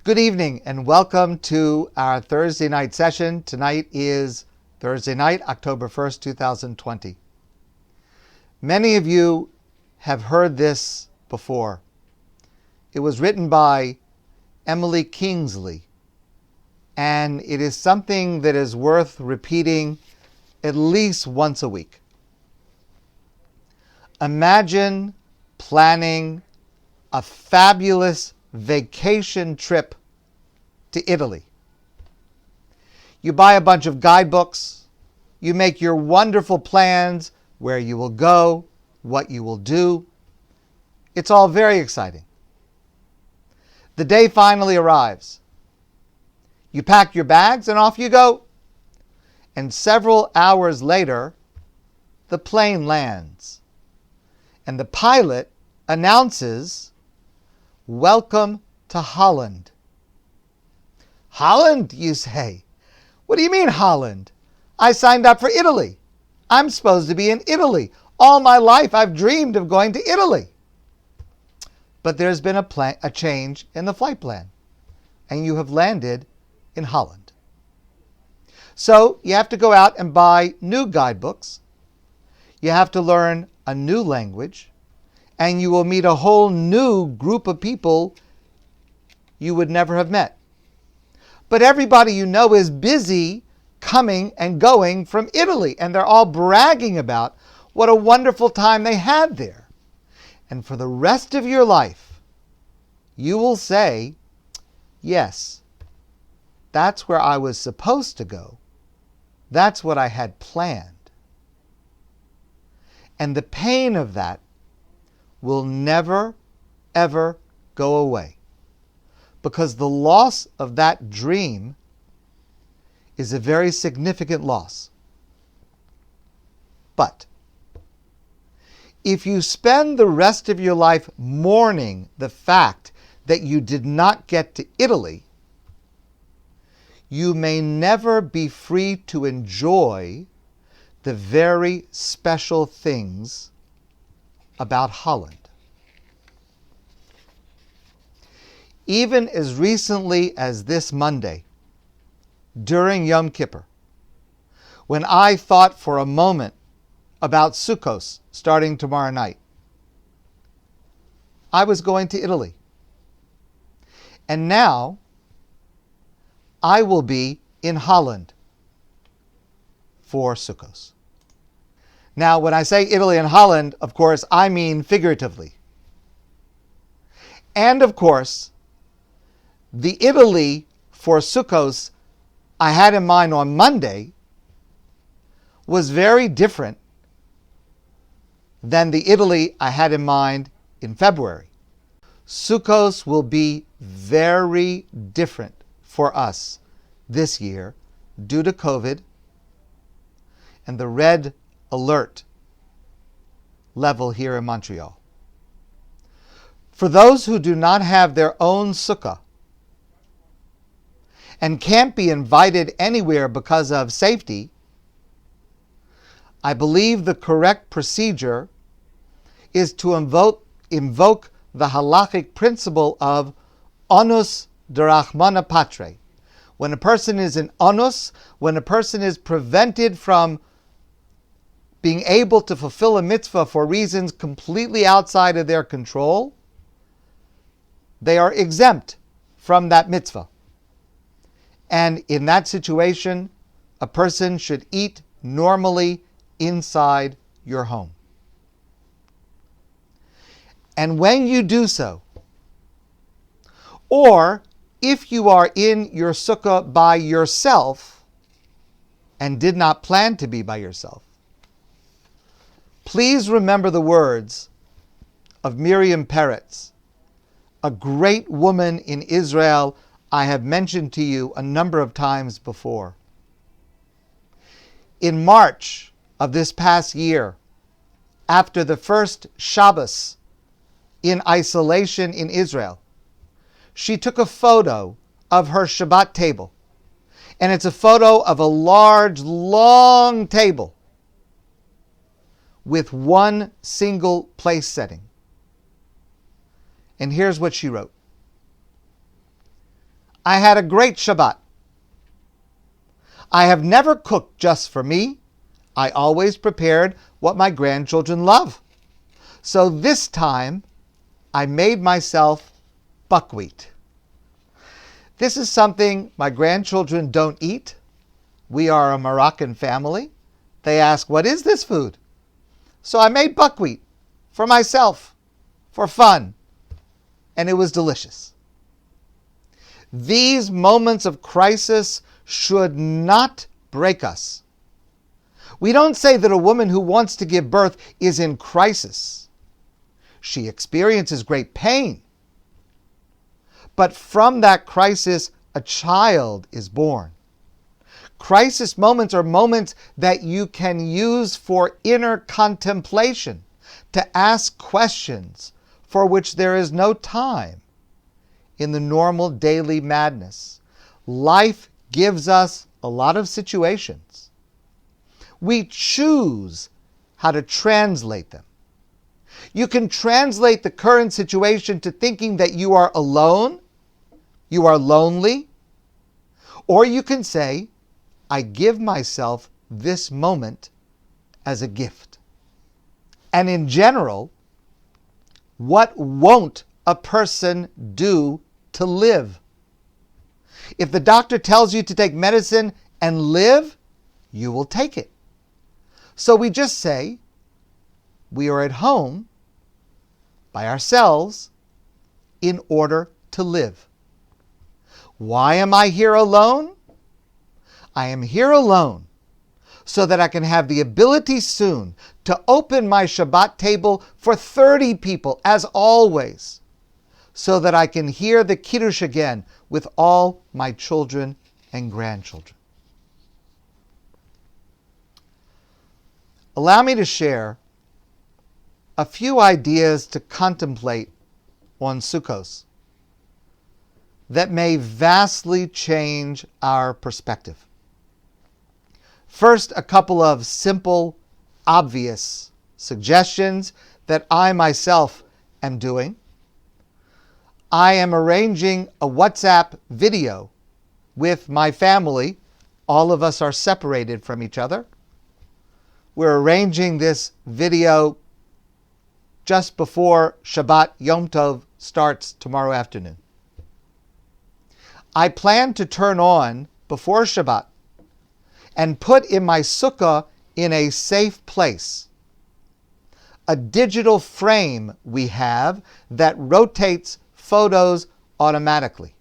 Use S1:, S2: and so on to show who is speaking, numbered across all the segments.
S1: Good evening and welcome to our Thursday night session. Tonight is Thursday night, October 1st, 2020. Many of you have heard this before. It was written by Emily Kingsley, and it is something that is worth repeating at least once a week. Imagine planning a fabulous vacation trip to Italy. You buy a bunch of guidebooks, you make your wonderful plans, where you will go, what you will do. It's all very exciting. The day finally arrives. You pack your bags and off you go. And several hours later, the plane lands. And the pilot announces, "Welcome to Holland." Holland, you say? What do you mean Holland? I signed up for Italy. I'm supposed to be in Italy. All my life I've dreamed of going to Italy. But there's been a change in the flight plan, and you have landed in Holland. So you have to go out and buy new guidebooks. You have to learn a new language, and you will meet a whole new group of people you would never have met. But everybody you know is busy coming and going from Italy, and they're all bragging about what a wonderful time they had there. And for the rest of your life, you will say, yes, that's where I was supposed to go. That's what I had planned. And the pain of that will never, ever go away. Because the loss of that dream is a very significant loss. But if you spend the rest of your life mourning the fact that you did not get to Italy, you may never be free to enjoy the very special things about Holland. Even as recently as this Monday, during Yom Kippur, when I thought for a moment about Sukkot starting tomorrow night, I was going to Italy. And now I will be in Holland for Sukkot. Now, when I say Italy and Holland, of course, I mean figuratively. And of course, the Italy for Sukkot I had in mind on Monday was very different than the Italy I had in mind in February. Sukkot will be very different for us this year due to COVID and the red alert level here in Montreal. For those who do not have their own sukkah and can't be invited anywhere because of safety, I believe the correct procedure is to invoke the Halachic principle of onus derachmana patre. When a person is in onus, when a person is prevented from being able to fulfill a mitzvah for reasons completely outside of their control, they are exempt from that mitzvah. And in that situation, a person should eat normally inside your home. And when you do so, or if you are in your sukkah by yourself and did not plan to be by yourself, please remember the words of Miriam Peretz, a great woman in Israel I have mentioned to you a number of times before. In March of this past year, after the first Shabbos in isolation in Israel, she took a photo of her Shabbat table. And it's a photo of a large, long table with one single place setting. And here's what she wrote. I had a great Shabbat. I have never cooked just for me. I always prepared what my grandchildren love. So this time, I made myself buckwheat. This is something my grandchildren don't eat. We are a Moroccan family. They ask, what is this food? So I made buckwheat for myself, for fun, and it was delicious. These moments of crisis should not break us. We don't say that a woman who wants to give birth is in crisis. She experiences great pain. But from that crisis, a child is born. Crisis moments are moments that you can use for inner contemplation, to ask questions for which there is no time in the normal daily madness. Life gives us a lot of situations. We choose how to translate them. You can translate the current situation to thinking that you are alone, you are lonely, or you can say, I give myself this moment as a gift. And in general, what won't a person do to live? If the doctor tells you to take medicine and live, you will take it. So we just say, we are at home by ourselves in order to live. Why am I here alone? I am here alone so that I can have the ability soon to open my Shabbat table for 30 people, as always, so that I can hear the Kiddush again with all my children and grandchildren. Allow me to share a few ideas to contemplate on Sukkos that may vastly change our perspective. First, a couple of simple, obvious suggestions that I myself am doing. I am arranging a WhatsApp video with my family. All of us are separated from each other. We're arranging this video just before Shabbat Yom Tov starts tomorrow afternoon. I plan to turn on before Shabbat and put in my sukkah in a safe place a digital frame we have that rotates photos automatically.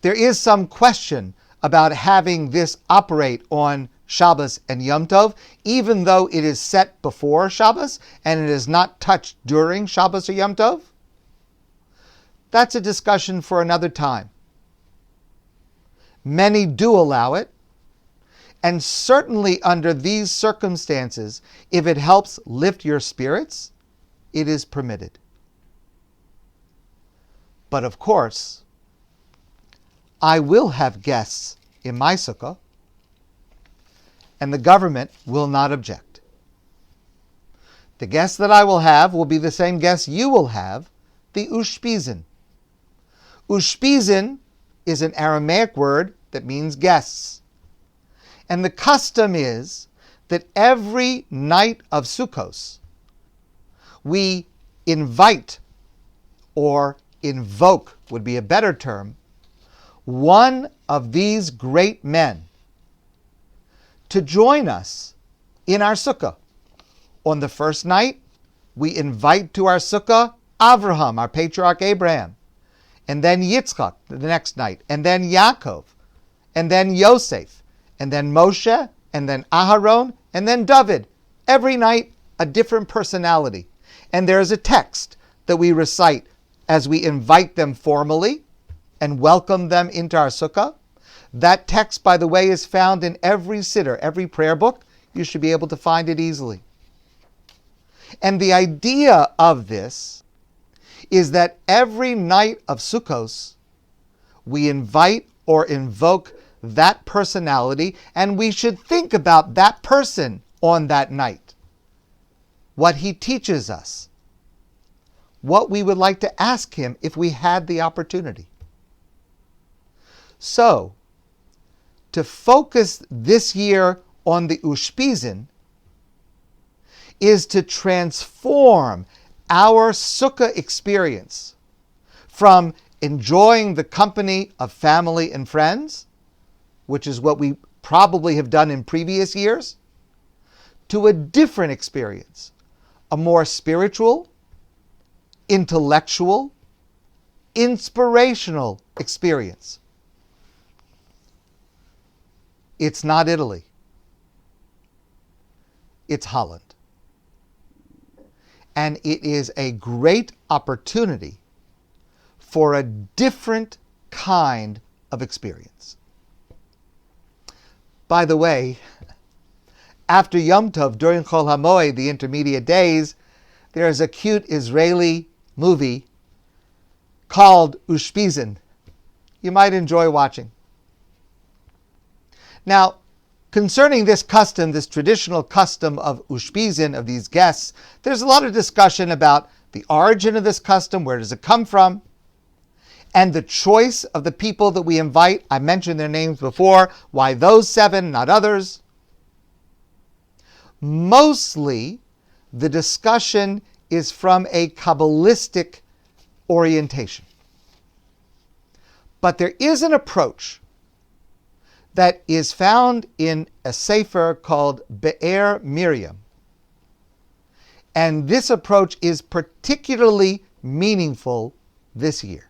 S1: There is some question about having this operate on Shabbos and Yom Tov, even though it is set before Shabbos and it is not touched during Shabbos or Yom Tov. That's a discussion for another time. Many do allow it, and certainly under these circumstances, if it helps lift your spirits, it is permitted. But of course, I will have guests in my sukkah, and the government will not object. The guests that I will have will be the same guests you will have, the ushpizin. Ushpizin is an Aramaic word that means guests. And the custom is that every night of Sukkos, we invite, or invoke would be a better term, one of these great men to join us in our sukkah. On the first night, we invite to our sukkah Avraham, our patriarch Abraham, and then Yitzchak the next night, and then Yaakov, and then Yosef, and then Moshe, and then Aharon, and then David. Every night, a different personality. And there is a text that we recite as we invite them formally and welcome them into our sukkah. That text, by the way, is found in every siddur, every prayer book. You should be able to find it easily. And the idea of this is that every night of Sukkos, we invite or invoke that personality, and we should think about that person on that night, what he teaches us, what we would like to ask him if we had the opportunity. So, to focus this year on the Ushpizin is to transform our Sukkah experience from enjoying the company of family and friends, which is what we probably have done in previous years, to a different experience, a more spiritual, intellectual, inspirational experience. It's not Italy. It's Holland. And it is a great opportunity for a different kind of experience. By the way, after Yom Tov, during Chol HaMoed, the intermediate days, there is a cute Israeli movie called Ushpizin. You might enjoy watching. Now, concerning this custom, this traditional custom of Ushpizin, of these guests, there's a lot of discussion about the origin of this custom, where does it come from, and the choice of the people that we invite. I mentioned their names before. Why those 7, not others? Mostly, the discussion is from a Kabbalistic orientation. But there is an approach that is found in a sefer called Be'er Miriam. And this approach is particularly meaningful this year.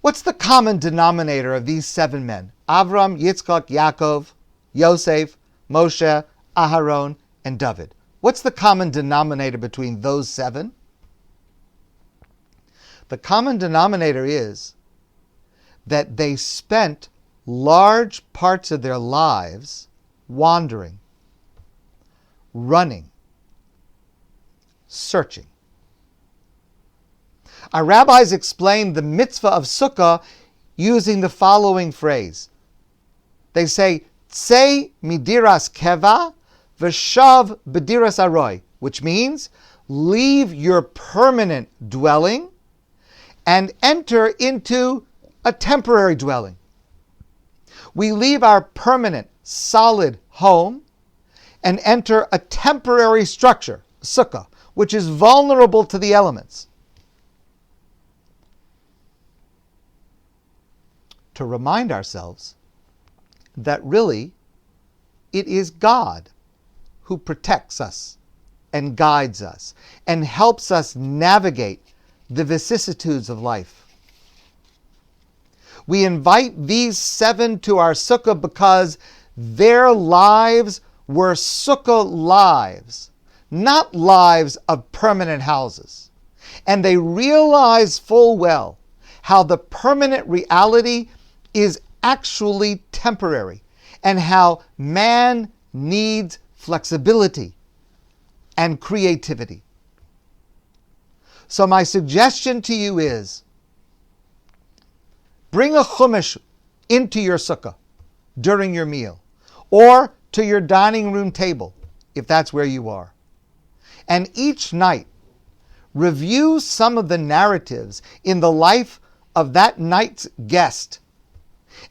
S1: What's the common denominator of these 7 men? Avram, Yitzchak, Yaakov, Yosef, Moshe, Aharon, and David. What's the common denominator between those 7? The common denominator is that they spent large parts of their lives wandering, running, searching. Our rabbis explain the mitzvah of Sukkah using the following phrase. They say, Tzei midiras keva v'shav b'diras aroi, which means, leave your permanent dwelling and enter into a temporary dwelling. We leave our permanent, solid home and enter a temporary structure, sukkah, which is vulnerable to the elements. To remind ourselves that really it is God who protects us and guides us and helps us navigate the vicissitudes of life. We invite these 7 to our sukkah because their lives were sukkah lives, not lives of permanent houses. And they realize full well how the permanent reality is actually temporary and how man needs flexibility and creativity. So my suggestion to you is, bring a chumash into your sukkah during your meal, or to your dining room table, if that's where you are. And each night, review some of the narratives in the life of that night's guest,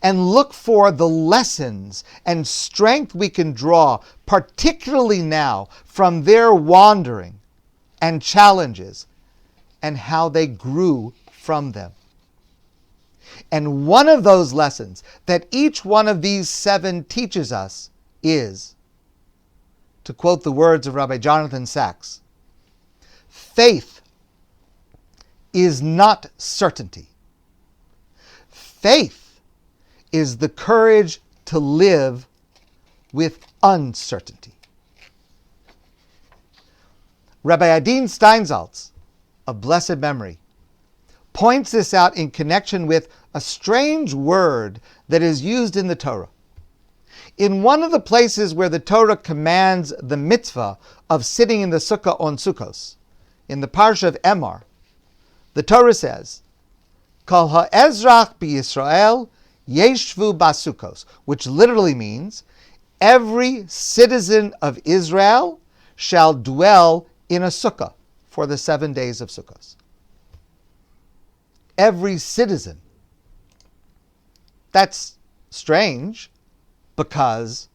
S1: and look for the lessons and strength we can draw, particularly now, from their wandering and challenges, and how they grew from them. And one of those lessons that each one of these 7 teaches us is, to quote the words of Rabbi Jonathan Sachs, faith is not certainty. Faith is the courage to live with uncertainty. Rabbi Adin Steinsaltz, of blessed memory, points this out in connection with a strange word that is used in the Torah. In one of the places where the Torah commands the mitzvah of sitting in the sukkah on Sukkos, in the parsha of Emor, the Torah says, Kol ha'ezrach b'Yisrael yeshvu basukos, which literally means, every citizen of Israel shall dwell in a sukkah for the 7 days of Sukkot. Every citizen. That's strange, because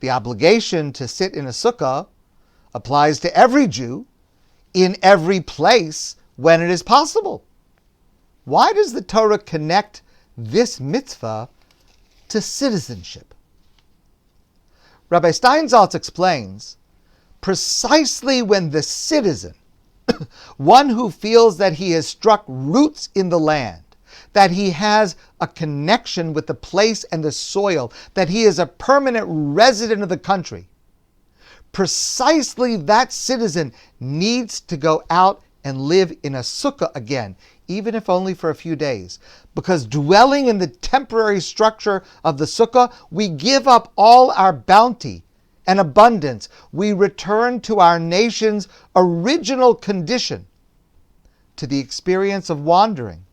S1: the obligation to sit in a sukkah applies to every Jew in every place when it is possible. Why does the Torah connect this mitzvah to citizenship? Rabbi Steinsaltz explains, precisely when the citizen, one who feels that he has struck roots in the land, that he has a connection with the place and the soil, that he is a permanent resident of the country, precisely that citizen needs to go out and live in a sukkah again, even if only for a few days. Because dwelling in the temporary structure of the sukkah, we give up all our bounty and abundance. We return to our nation's original condition, to the experience of wandering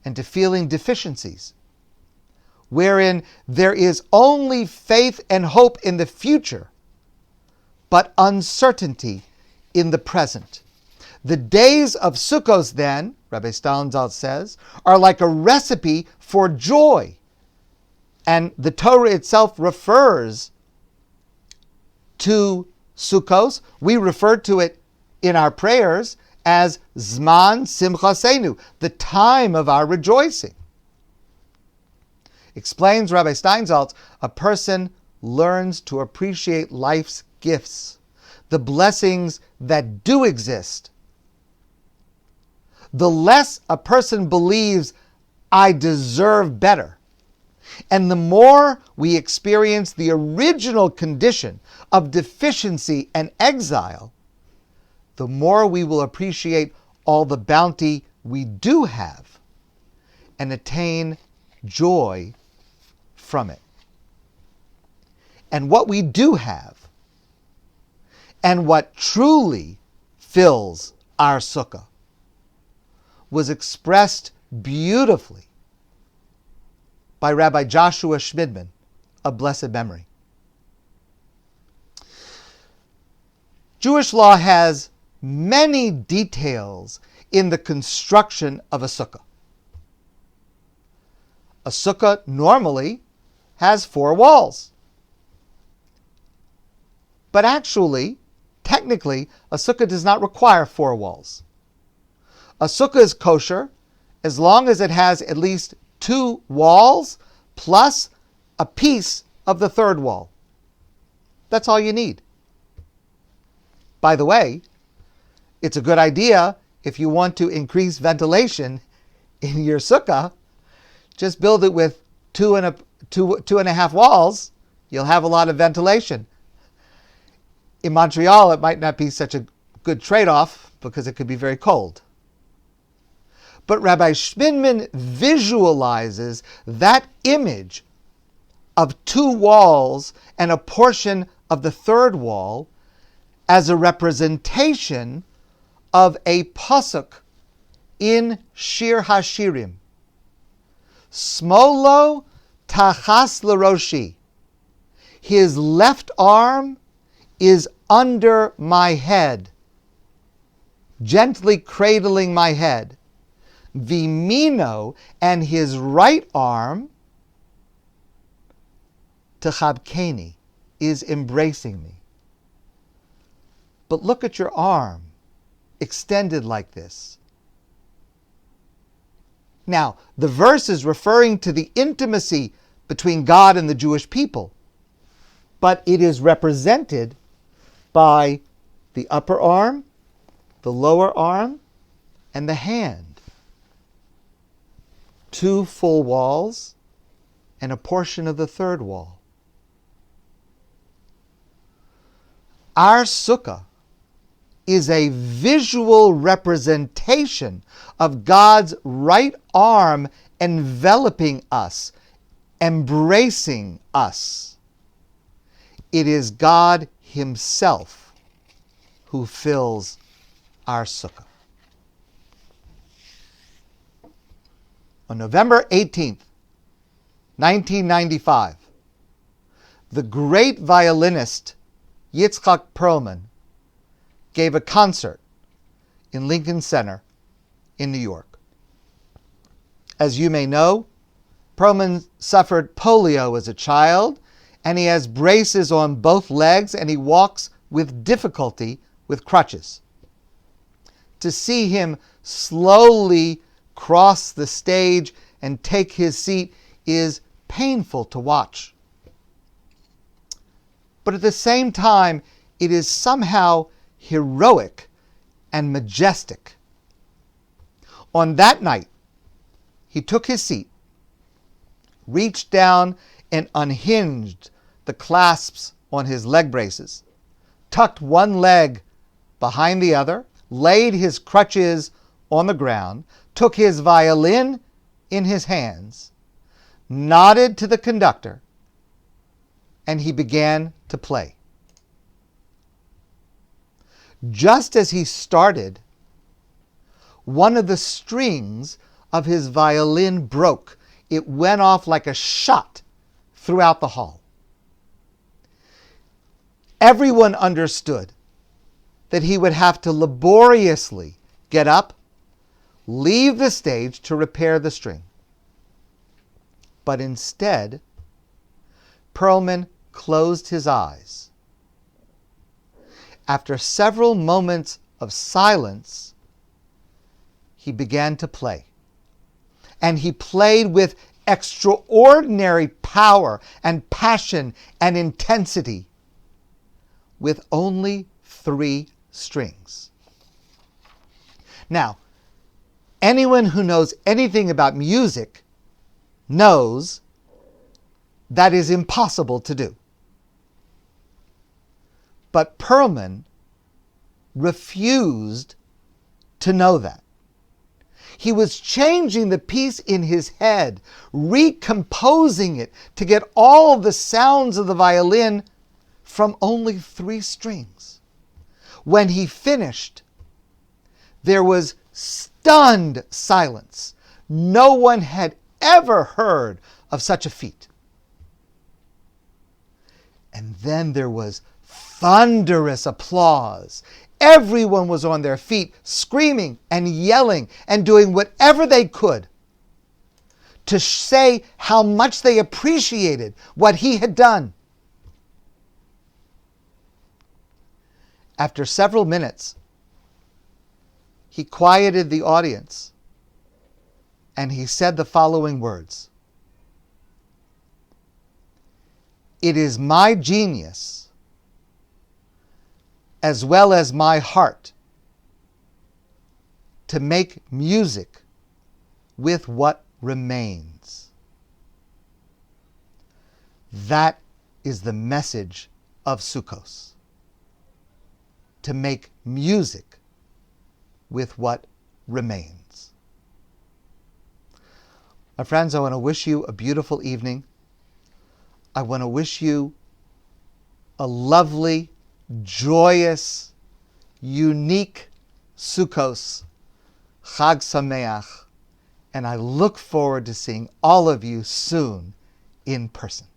S1: and to feeling deficiencies, wherein there is only faith and hope in the future, but uncertainty in the present. The days of Sukkot, then, Rabbi Steinsaltz says, are like a recipe for joy. And the Torah itself refers to Sukkot. We refer to it in our prayers as Zman Simchasenu, the time of our rejoicing. Explains Rabbi Steinsaltz, a person learns to appreciate life's gifts, the blessings that do exist. The less a person believes, I deserve better, and the more we experience the original condition of deficiency and exile, the more we will appreciate all the bounty we do have and attain joy from it. And what we do have, and what truly fills our sukkah, was expressed beautifully by Rabbi Joshua Schmidman of blessed memory. Jewish law has many details in the construction of a sukkah. A sukkah normally has 4 walls. But actually, technically, a sukkah does not require 4 walls. A sukkah is kosher as long as it has at least 2 walls plus a piece of the 3rd wall. That's all you need. By the way, it's a good idea if you want to increase ventilation in your sukkah. Just build it with 2.5 walls. You'll have a lot of ventilation. In Montreal, it might not be such a good trade-off because it could be very cold. But Rabbi Schmidman visualizes that image of 2 walls and a portion of the 3rd wall as a representation of a pasuk in Shir Hashirim. Smolo tachas l'roshi. His left arm is under my head, gently cradling my head. Vimino, and his right arm, techabkeni, is embracing me. But look at your arm, extended like this. Now, the verse is referring to the intimacy between God and the Jewish people, but it is represented by the upper arm, the lower arm, and the hand. 2 full walls and a portion of the 3rd wall. Our sukkah is a visual representation of God's right arm enveloping us, embracing us. It is God Himself who fills our sukkah. On November 18th, 1995, the great violinist Yitzhak Perlman gave a concert in Lincoln Center in New York. As you may know, Perlman suffered polio as a child, and he has braces on both legs, and he walks with difficulty with crutches. To see him slowly cross the stage and take his seat is painful to watch. But at the same time, it is somehow heroic and majestic. On that night, he took his seat, reached down and unhinged the clasps on his leg braces, tucked one leg behind the other, laid his crutches on the ground, took his violin in his hands, nodded to the conductor, and he began to play. Just as he started, one of the strings of his violin broke. It went off like a shot throughout the hall. Everyone understood that he would have to laboriously get up, leave the stage to repair the string. But instead, Perlman closed his eyes. After several moments of silence, he began to play. And he played with extraordinary power and passion and intensity with only 3 strings. Now, anyone who knows anything about music knows that is impossible to do. But Perlman refused to know that. He was changing the piece in his head, recomposing it to get all the sounds of the violin from only 3 strings. When he finished, there was stunned silence. No one had ever heard of such a feat. And then there was thunderous applause. Everyone was on their feet, screaming and yelling and doing whatever they could to say how much they appreciated what he had done. After several minutes, he quieted the audience and he said the following words: "It is my genius, as well as my heart, to make music with what remains." That is the message of Sukkot. To make music with what remains. My friends, I want to wish you a beautiful evening. I want to wish you a lovely, joyous, unique Sukkot, Chag Sameach, and I look forward to seeing all of you soon in person.